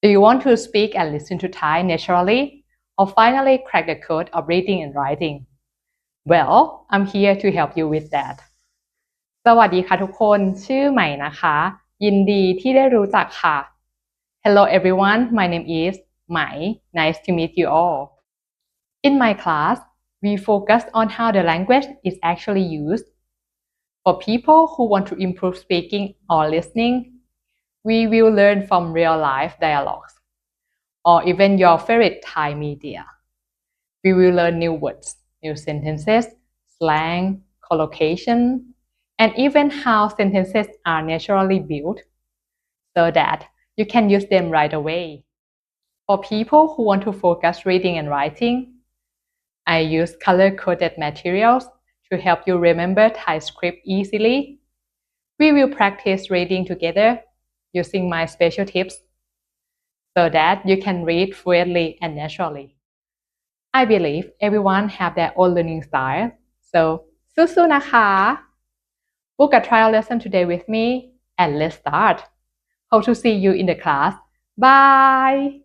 Do you want to speak and listen to Thai naturally, or finally crack the code of reading and writing? Well, I'm here to help you with that. สวัสดีค่ะทุกคนชื่อใหม่นะคะยินดีที่ได้รู้จักค่ะ Hello everyone, my name is ไหม Nice to meet you all. In my class, we focus on how the language is actually used. For people who want to improve speaking or listening, we will learn from real-life dialogues, or even your favorite Thai media. We will learn new words, new sentences, slang, collocation, and even how sentences are naturally built so that you can use them right away. For people who want to focus reading and writing, I use color-coded materials to help you remember Thai script easily. We will practice reading together using my special tips so that you can read fluently and naturally. I believe everyone have their own learning style, so สู้ๆนะคะ Book a trial lesson today with me and let's start. Hope to see you in the class. Bye!